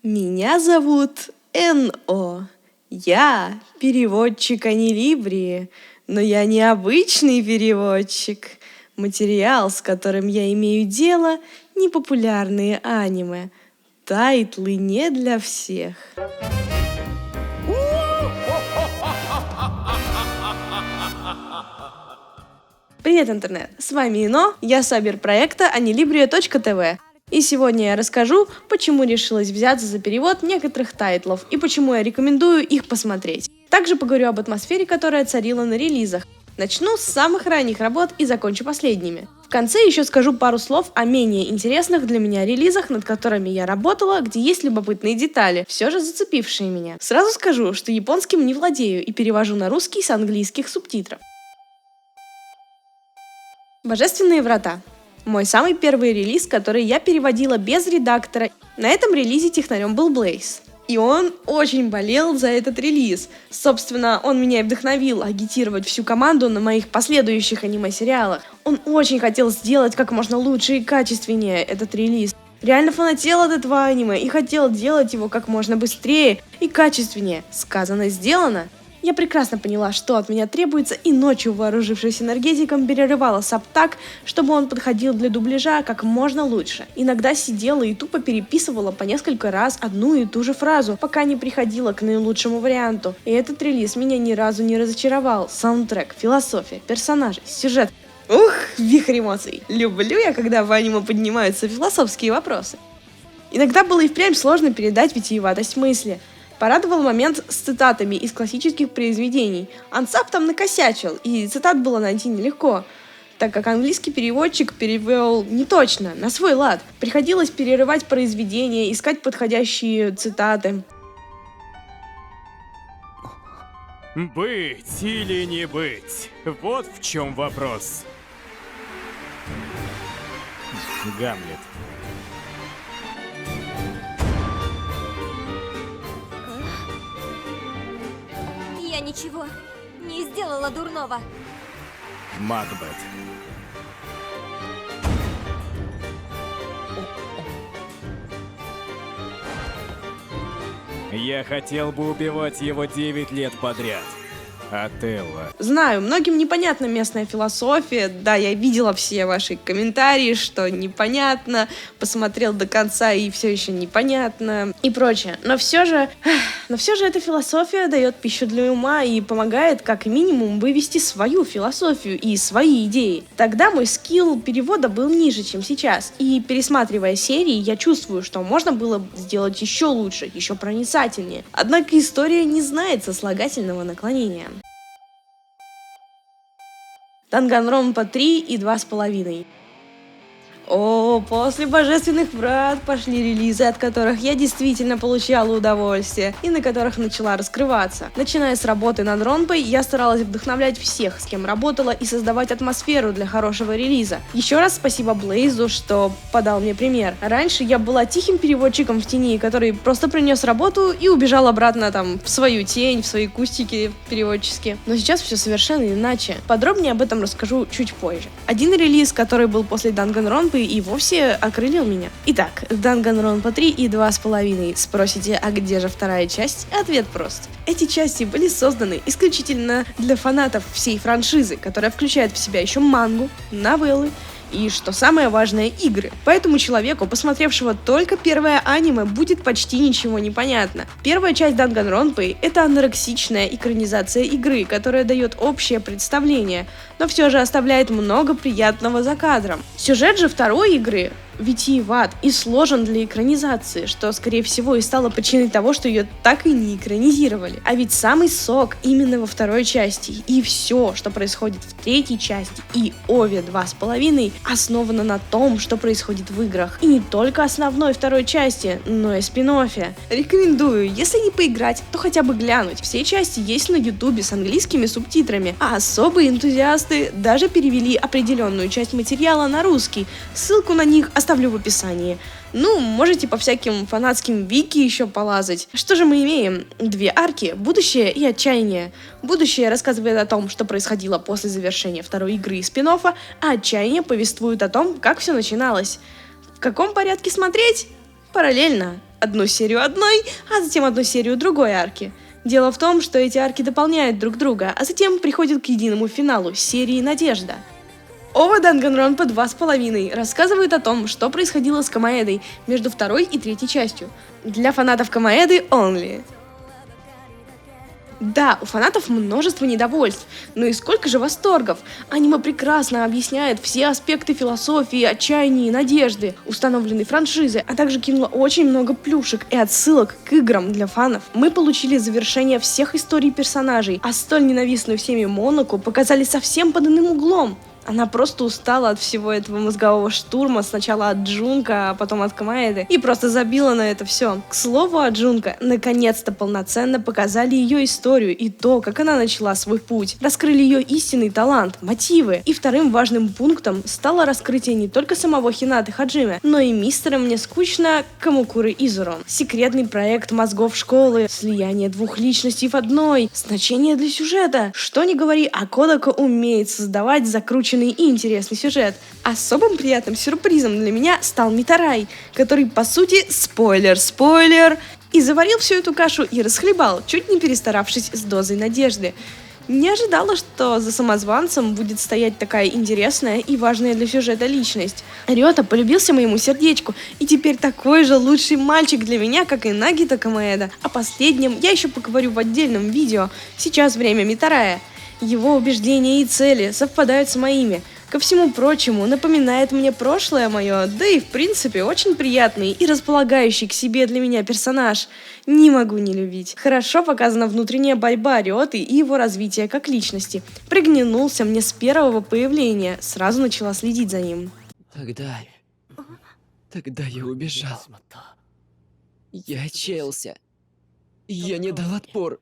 Меня зовут Н.О. Я переводчик Анилибрии, но я не обычный переводчик. Материал, с которым я имею дело, непопулярные аниме. Тайтлы не для всех. Привет, интернет! С вами Ино, я сабер проекта anilibria.tv. И сегодня я расскажу, почему решилась взяться за перевод некоторых тайтлов и почему я рекомендую их посмотреть. Также поговорю об атмосфере, которая царила на релизах. Начну с самых ранних работ и закончу последними. В конце еще скажу пару слов о менее интересных для меня релизах, над которыми я работала, где есть любопытные детали, все же зацепившие меня. Сразу скажу, что японским не владею и перевожу на русский с английских субтитров. Божественные врата. Мой самый первый релиз, который я переводила без редактора. На этом релизе технарем был Blaze. И он очень болел за этот релиз. Собственно, он меня и вдохновил агитировать всю команду на моих последующих аниме-сериалах. Он очень хотел сделать как можно лучше и качественнее этот релиз. Реально фанател от этого аниме и хотел делать его как можно быстрее и качественнее. Сказано, сделано. Я прекрасно поняла, что от меня требуется, и ночью, вооружившись энергетиком, перерывала саб так, чтобы он подходил для дубляжа как можно лучше. Иногда сидела и тупо переписывала по несколько раз одну и ту же фразу, пока не приходила к наилучшему варианту. И этот релиз меня ни разу не разочаровал. Саундтрек, философия, персонажи, сюжет. Ух, вихрь эмоций. Люблю я, когда в аниме поднимаются философские вопросы. Иногда было и впрямь сложно передать витиеватость мысли. Порадовал момент с цитатами из классических произведений. Ансап там накосячил, и цитат было найти нелегко, так как английский переводчик перевел не точно, на свой лад. Приходилось перерывать произведения, искать подходящие цитаты. Быть или не быть? Вот в чем вопрос. Гамлет. Я ничего не сделала дурного. Макбет. Я хотел бы убивать его 9 лет подряд. Отелло. Знаю, многим непонятна местная философия. Да, я видела все ваши комментарии, что непонятно, посмотрел до конца и все еще непонятно и прочее. Но все же эта философия дает пищу для ума и помогает как минимум вывести свою философию и свои идеи. Тогда мой скилл перевода был ниже, чем сейчас. И пересматривая серии, я чувствую, что можно было сделать еще лучше, еще проницательнее. Однако история не знает сослагательного наклонения. Данганронпа 3 и 2,5. О, после Божественных врат пошли релизы, от которых я действительно получала удовольствие и на которых начала раскрываться. Начиная с работы над Ронпой, я старалась вдохновлять всех, с кем работала, и создавать атмосферу для хорошего релиза. Еще раз спасибо Блейзу, что подал мне пример. Раньше я была тихим переводчиком в тени, который просто принес работу и убежал обратно в свою тень, в свои кустики переводческие. Но сейчас все совершенно иначе. Подробнее об этом расскажу чуть позже. Один релиз, который был после Данганронпы, и вовсе окрылил меня. Итак, Данганронпа 3 и 2,5. Спросите, а где же вторая часть? Ответ прост. Эти части были созданы исключительно для фанатов всей франшизы, которая включает в себя еще мангу, новеллы и, что самое важное, игры. Поэтому человеку, посмотревшего только первое аниме, будет почти ничего не понятно. Первая часть Данганронпы — это анорексичная экранизация игры, которая дает общее представление, но все же оставляет много приятного за кадром. Сюжет же второй игры витиеват и сложен для экранизации, что, скорее всего, и стало причиной того, что ее так и не экранизировали. А ведь самый сок именно во второй части, и все, что происходит в третьей части и Ове 2,5, основано на том, что происходит в играх. И не только основной второй части, но и спин-оффе. Рекомендую, если не поиграть, то хотя бы глянуть. Все части есть на ютубе с английскими субтитрами, а особые энтузиасты даже перевели определенную часть материала на русский. Ссылку на них оставлю в описании. Ну, можете по всяким фанатским вики еще полазать. Что же мы имеем? Две арки, будущее и отчаяние. Будущее рассказывает о том, что происходило после завершения второй игры и спин-оффа, а отчаяние повествует о том, как все начиналось. В каком порядке смотреть? параллельно одну серию одной, а затем одну серию другой арки. Дело в том, что эти арки дополняют друг друга, а затем приходят к единому финалу серии «Надежда». Ова Данганронпа 2,5 рассказывает о том, что происходило с Комаэдой между второй и третьей частью. Для фанатов Комаэды only. Да, у фанатов множество недовольств, но и сколько же восторгов. Аниме прекрасно объясняет все аспекты философии, отчаяния и надежды установленной франшизы, а также кинуло очень много плюшек и отсылок к играм для фанов. Мы получили завершение всех историй персонажей, а столь ненавистную всеми Монако показали совсем под иным углом. Она просто устала от всего этого мозгового штурма, сначала от Джунка, а потом от Комаэды, и просто забила на это все. К слову о Джунка, наконец-то полноценно показали ее историю и то, как она начала свой путь, раскрыли ее истинный талант, мотивы. И вторым важным пунктом стало раскрытие не только самого Хинаты Хаджиме, но и мистера «Мне скучно» Камокуры Изуро. Секретный проект мозгов школы, слияние двух личностей в одной, значение для сюжета. Что ни говори, а Кодака умеет создавать закрученный и интересный сюжет. Особым приятным сюрпризом для меня стал Митарай, который, по сути, спойлер, и заварил всю эту кашу и расхлебал, чуть не перестаравшись с дозой надежды. Не ожидала, что за самозванцем будет стоять такая интересная и важная для сюжета личность. Рёта полюбился моему сердечку, и теперь такой же лучший мальчик для меня, как и Нагита Комаэда. О последнем я еще поговорю в отдельном видео. Сейчас время Митарая. Его убеждения и цели совпадают с моими. Ко всему прочему, напоминает мне прошлое мое, да и в принципе очень приятный и располагающий к себе для меня персонаж. Не могу не любить. Хорошо показана внутренняя борьба Рёты и его развитие как личности. Приглянулся мне с первого появления, сразу начала следить за ним. Тогда я убежал. Я отчаялся. Я не дал отпор.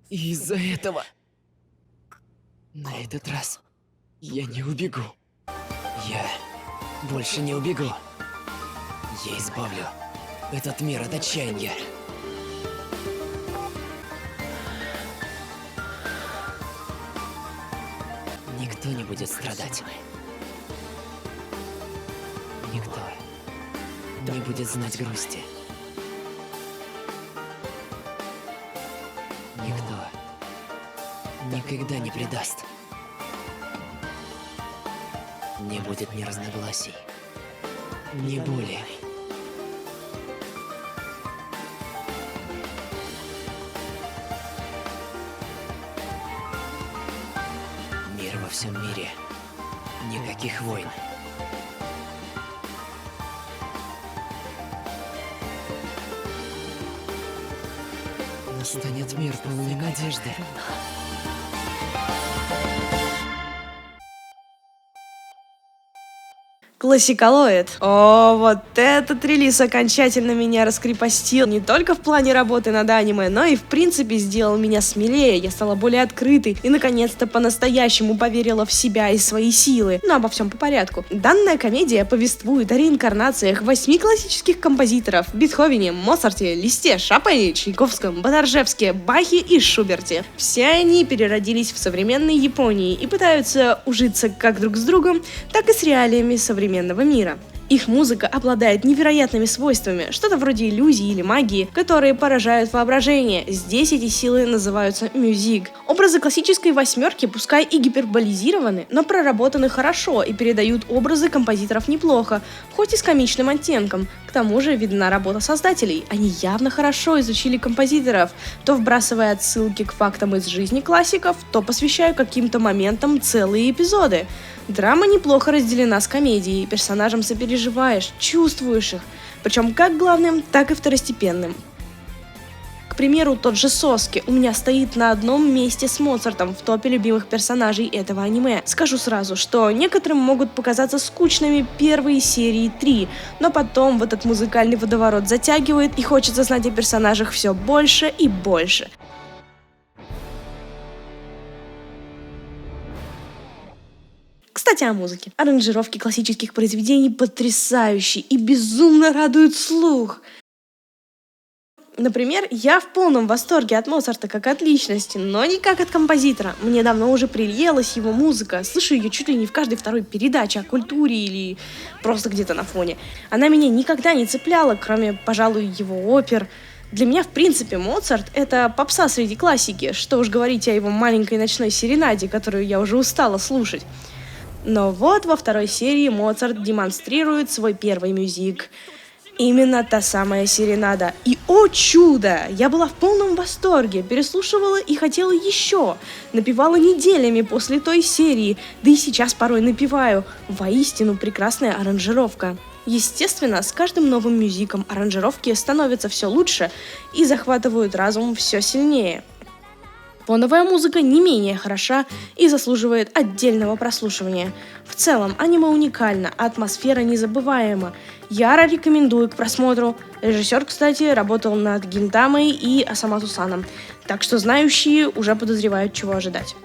И из-за этого... На этот раз я не убегу. Я больше не убегу. Я избавлю этот мир от отчаяния. Никто не будет страдать. Никто не будет знать грусти. Никто никогда не предаст. Не будет ни разногласий, ни боли. Мир во всем мире. Никаких войн. Настанет мир полный надежды. Классикалоид. О, вот этот релиз окончательно меня раскрепостил. Не только в плане работы над аниме, но и в принципе сделал меня смелее. Я стала более открытой и наконец-то по-настоящему поверила в себя и свои силы. Но обо всем по порядку. Данная комедия повествует о реинкарнациях 8 классических композиторов: Бетховене, Моцарте, Листе, Шопене, Чайковском, Бондаржевске, Бахе и Шуберте. Все они переродились в современной Японии и пытаются ужиться как друг с другом, так и с реалиями современного мира. Их музыка обладает невероятными свойствами, что-то вроде иллюзий или магии, которые поражают воображение. Здесь эти силы называются мюзик. Образы классической восьмерки пускай и гиперболизированы, но проработаны хорошо и передают образы композиторов неплохо, хоть и с комичным оттенком. К тому же видна работа создателей. Они явно хорошо изучили композиторов, то вбрасывая отсылки к фактам из жизни классиков, то посвящая каким-то моментам целые эпизоды. Драма неплохо разделена с комедией, персонажам сопереживаешь, чувствуешь их, причем как главным, так и второстепенным. К примеру, тот же Соски у меня стоит на одном месте с Моцартом в топе любимых персонажей этого аниме. Скажу сразу, что некоторым могут показаться скучными первые серии 3, но потом в этот музыкальный водоворот затягивает и хочется знать о персонажах все больше и больше. Кстати, о музыке. Аранжировки классических произведений потрясающие и безумно радуют слух. Например, я в полном восторге от Моцарта как от личности, но не как от композитора. Мне давно уже приелась его музыка, слышу ее чуть ли не в каждой второй передаче о культуре или просто где-то на фоне. Она меня никогда не цепляла, кроме, пожалуй, его опер. Для меня, в принципе, Моцарт — это попса среди классики, что уж говорить о его маленькой ночной серенаде, которую я уже устала слушать. Но вот во второй серии Моцарт демонстрирует свой первый мюзик. Именно та самая серенада. И, о чудо! Я была в полном восторге, переслушивала и хотела еще. Напевала неделями после той серии, да и сейчас порой напеваю. Воистину прекрасная аранжировка. Естественно, с каждым новым мюзиком аранжировки становятся все лучше и захватывают разум все сильнее. Фоновая музыка не менее хороша и заслуживает отдельного прослушивания. В целом, аниме уникально, а атмосфера незабываема. Яро рекомендую к просмотру. Режиссер, кстати, работал над Гинтамой и Осамото-саном, так что знающие уже подозревают, чего ожидать.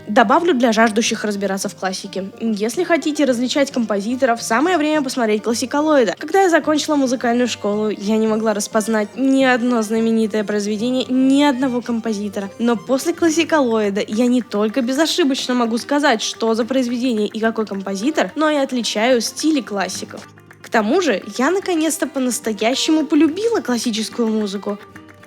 Добавлю для жаждущих разбираться в классике. Если хотите различать композиторов, самое время посмотреть классикалоида. Когда я закончила музыкальную школу, я не могла распознать ни одно знаменитое произведение, ни одного композитора. Но после классикалоида я не только безошибочно могу сказать, что за произведение и какой композитор, но и отличаю стили классиков. К тому же, я наконец-то по-настоящему полюбила классическую музыку.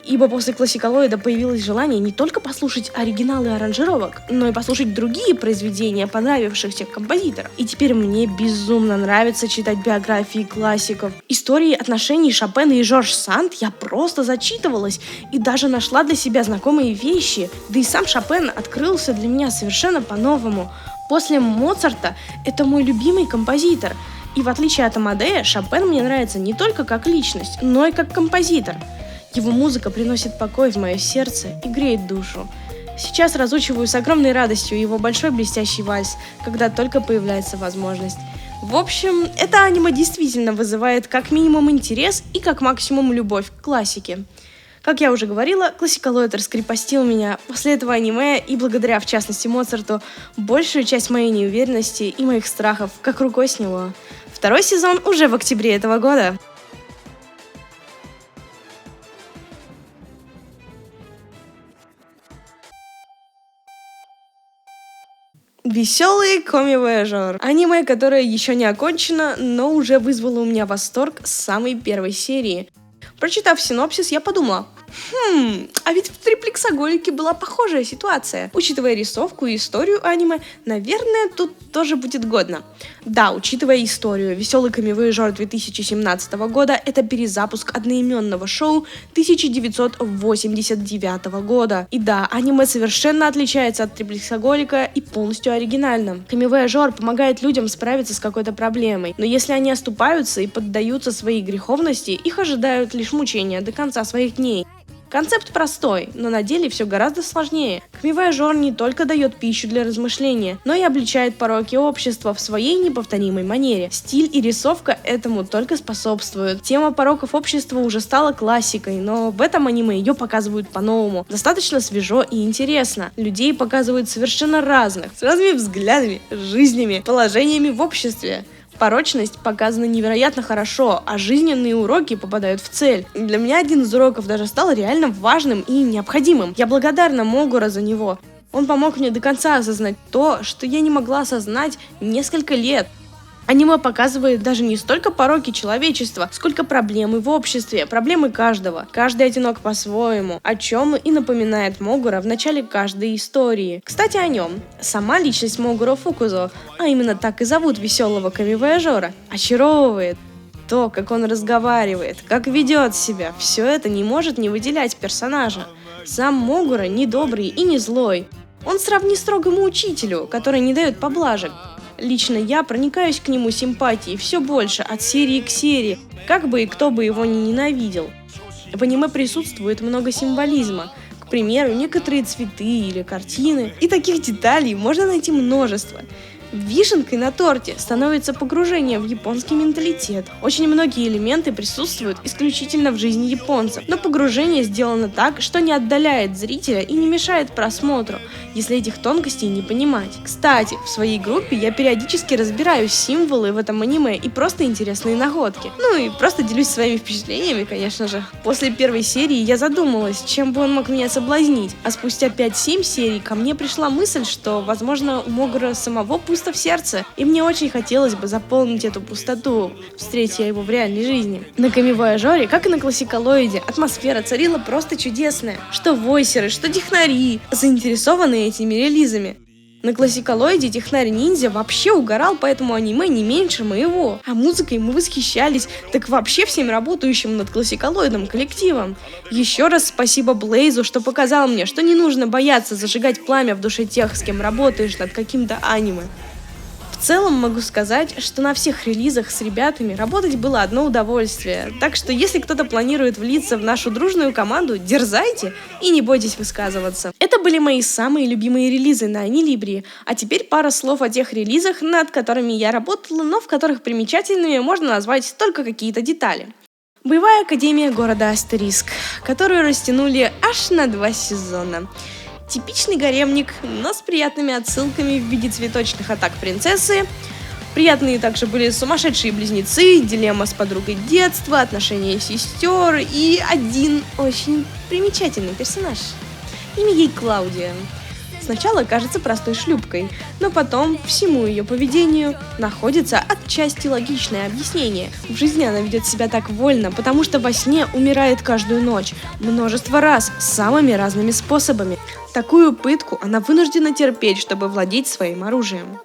Ибо после классикалоида появилось желание не только послушать оригиналы аранжировок, но и послушать другие произведения понравившихся композиторов. И теперь мне безумно нравится читать биографии классиков. Истории отношений Шопена и Жорж Санд я просто зачитывалась и даже нашла для себя знакомые вещи. Да и сам Шопен открылся для меня совершенно по-новому. После Моцарта это мой любимый композитор. И в отличие от Амадея, Шопен мне нравится не только как личность, но и как композитор. Его музыка приносит покой в мое сердце и греет душу. Сейчас разучиваю с огромной радостью его большой блестящий вальс, когда только появляется возможность. В общем, это аниме действительно вызывает как минимум интерес и как максимум любовь к классике. Как я уже говорила, классикалоид раскрепостил меня после этого аниме и благодаря, в частности, Моцарту, большую часть моей неуверенности и моих страхов как рукой сняло. Второй сезон уже в октябре этого года. Веселый коми-вояжер. Аниме, которое еще не окончено, но уже вызвало у меня восторг с самой первой серии. Прочитав синопсис, я подумала, а ведь в Триплексоголике была похожая ситуация. Учитывая рисовку и историю аниме, наверное, тут тоже будет годно. Да, учитывая историю, «Веселый коми-вояжер» 2017 года — это перезапуск одноименного шоу 1989 года. И да, аниме совершенно отличается от Триплексоголика и полностью оригинально. Коми-вояжер помогает людям справиться с какой-то проблемой, но если они оступаются и поддаются своей греховности, их ожидают лишь мучения до конца своих дней. Концепт простой, но на деле все гораздо сложнее. Коми-вояжер не только дает пищу для размышления, но и обличает пороки общества в своей неповторимой манере. Стиль и рисовка этому только способствуют. Тема пороков общества уже стала классикой, но в этом аниме ее показывают по-новому. Достаточно свежо и интересно. Людей показывают совершенно разных, с разными взглядами, жизнями, положениями в обществе. Порочность показана невероятно хорошо, а жизненные уроки попадают в цель. Для меня один из уроков даже стал реально важным и необходимым. Я благодарна Могура за него. Он помог мне до конца осознать то, что я не могла осознать несколько лет. Аниме показывает даже не столько пороки человечества, сколько проблемы в обществе, проблемы каждого. Каждый одинок по-своему, о чем и напоминает Могура в начале каждой истории. Кстати, о нем. Сама личность Могуро Фукузо, а именно так и зовут веселого коми-вояжера, очаровывает. То, как он разговаривает, как ведет себя, все это не может не выделять персонажа. Сам Могура не добрый и не злой. Он сродни строгому учителю, который не дает поблажек. Лично я проникаюсь к нему симпатией все больше, от серии к серии, как бы и кто бы его ни ненавидел. В аниме присутствует много символизма, к примеру, некоторые цветы или картины, и таких деталей можно найти множество. Вишенкой на торте становится погружение в японский менталитет. Очень многие элементы присутствуют исключительно в жизни японцев, но погружение сделано так, что не отдаляет зрителя и не мешает просмотру, если этих тонкостей не понимать. Кстати, в своей группе я периодически разбираю символы в этом аниме и просто интересные находки. Ну и просто делюсь своими впечатлениями, конечно же. После первой серии я задумалась, чем бы он мог меня соблазнить, а спустя 5-7 серий ко мне пришла мысль, что, возможно, у Могура самого пусто в сердце, и мне очень хотелось бы заполнить эту пустоту, встретя его в реальной жизни. На Камивояжоре, как и на Классикалоиде, атмосфера царила просто чудесная. Что войсеры, что технари, заинтересованные этими релизами. На Классикалоиде технарь-ниндзя вообще угорал по этому аниме не меньше моего. А музыкой мы восхищались, так вообще всем работающим над Классикалоидом коллективом. Еще раз спасибо Блейзу, что показал мне, что не нужно бояться зажигать пламя в душе тех, с кем работаешь над каким-то аниме. В целом могу сказать, что на всех релизах с ребятами работать было одно удовольствие, так что если кто-то планирует влиться в нашу дружную команду, дерзайте и не бойтесь высказываться. Это были мои самые любимые релизы на Анилибри, а теперь пара слов о тех релизах, над которыми я работала, но в которых примечательными можно назвать только какие-то детали. Боевая академия города Астериск, которую растянули аж на 2 сезона. Типичный гаремник, но с приятными отсылками в виде цветочных атак принцессы. Приятные также были сумасшедшие близнецы, дилемма с подругой детства, отношения сестер и один очень примечательный персонаж. Имя ей Клаудия. Сначала кажется простой шлюпкой, но потом всему ее поведению находится отчасти логичное объяснение. В жизни она ведет себя так вольно, потому что во сне умирает каждую ночь, множество раз, самыми разными способами. Такую пытку она вынуждена терпеть, чтобы владеть своим оружием.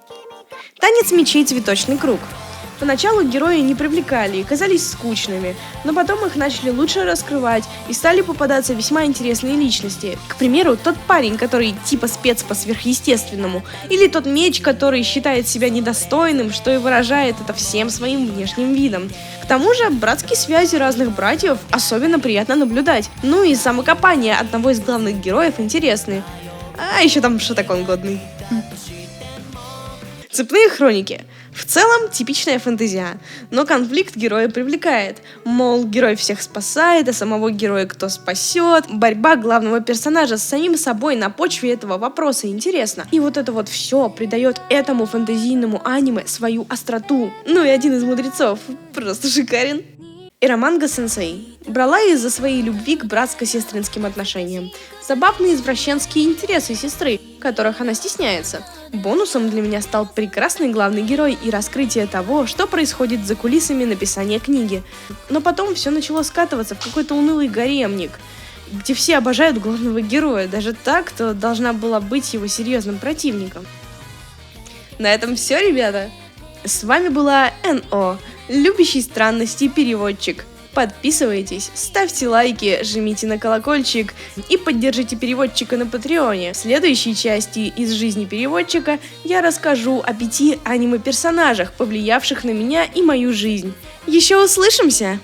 Танец мечей «Цветочный круг». Поначалу герои не привлекали и казались скучными, но потом их начали лучше раскрывать и стали попадаться весьма интересные личности. К примеру, тот парень, который типа спец по сверхъестественному, или тот меч, который считает себя недостойным, что и выражает это всем своим внешним видом. К тому же, братские связи разных братьев особенно приятно наблюдать. Ну и самокопание одного из главных героев интересны. А еще там шатакон годный. Цепные хроники. В целом, типичная фэнтезия, но конфликт героя привлекает. Мол, герой всех спасает, а самого героя кто спасет. Борьба главного персонажа с самим собой на почве этого вопроса интересна. И вот это вот все придает этому фэнтезийному аниме свою остроту. Ну и один из мудрецов просто шикарен. Ираманга-сенсей брала из-за своей любви к братско-сестринским отношениям. Забавные извращенские интересы сестры, которых она стесняется. Бонусом для меня стал прекрасный главный герой и раскрытие того, что происходит за кулисами написания книги. Но потом все начало скатываться в какой-то унылый гаремник, где все обожают главного героя, даже та, кто должна была быть его серьезным противником. На этом все, ребята. С вами была НО, любящий странности переводчик. Подписывайтесь, ставьте лайки, жмите на колокольчик и поддержите переводчика на Патреоне. В следующей части из жизни переводчика я расскажу о 5 аниме-персонажах, повлиявших на меня и мою жизнь. Еще услышимся!